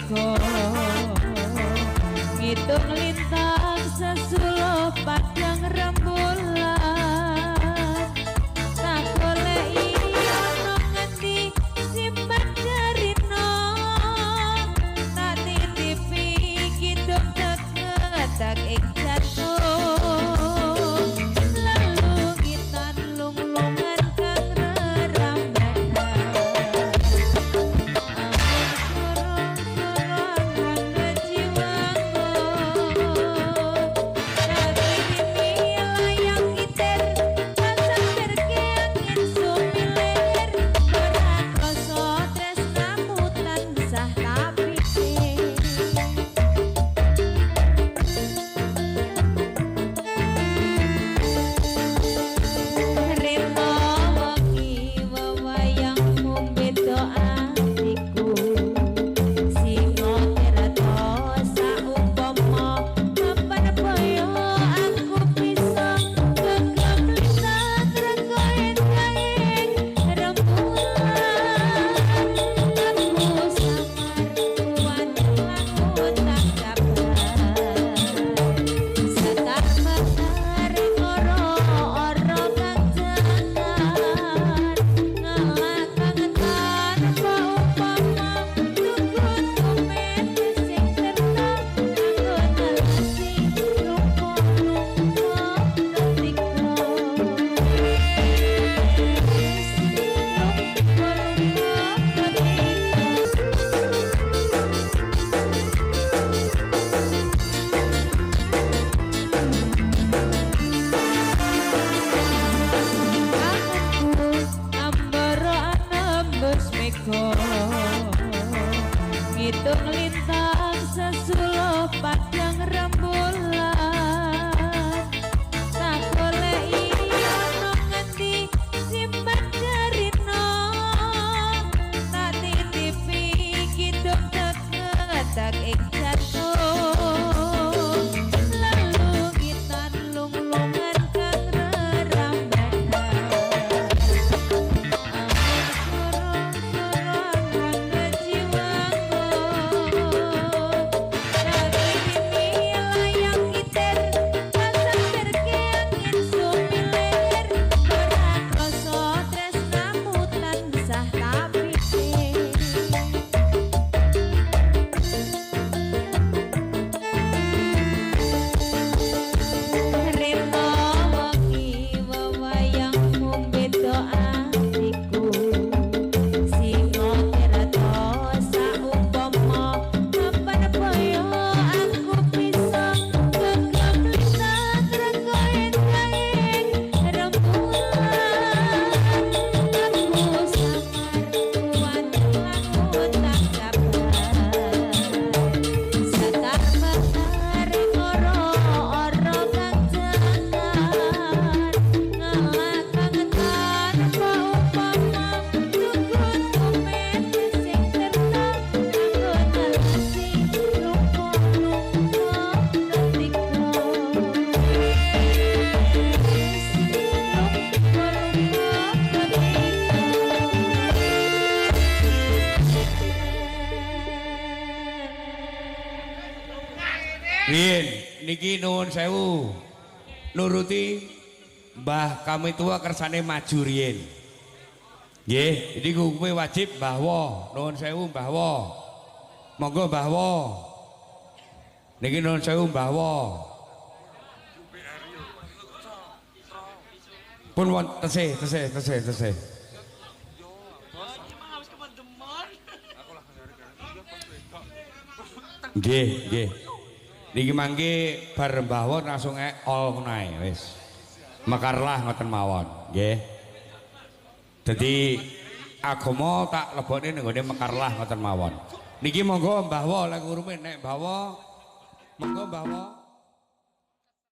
meko ngitung lintang sesulo padang rembulan tak goleki ono ngendi simpen jarino tak titipi kidung tegetak ing jantung lalu ngitan lunglungan kang rerambanan ngitung lintang sesulo padang rembulan tak goleki ono ngendi simpen jarino tak titipi kidung tegetak ing jantung lalu ngitan lunglungan kang rerambanan Riyen niki nuwun sewu nuruti Mbah kami tua kersane maju riyen. Nggih, iki kuwi wajib Mbah Wo, nuwun sewu Mbah Wo. Monggo Mbah Wo. Niki nuwun sewu Mbah Wo. Pun won tesih. Nggih. Niki mangke bar Mbah Wo langsung ol nae wis. Mekarlah ngoten mawon, nggih. Dadi agama tak lebokne nggone mekarlah ngoten mawon. Niki monggo Mbah Wo lek urume nek Mbah Wo monggo Mbah Wo.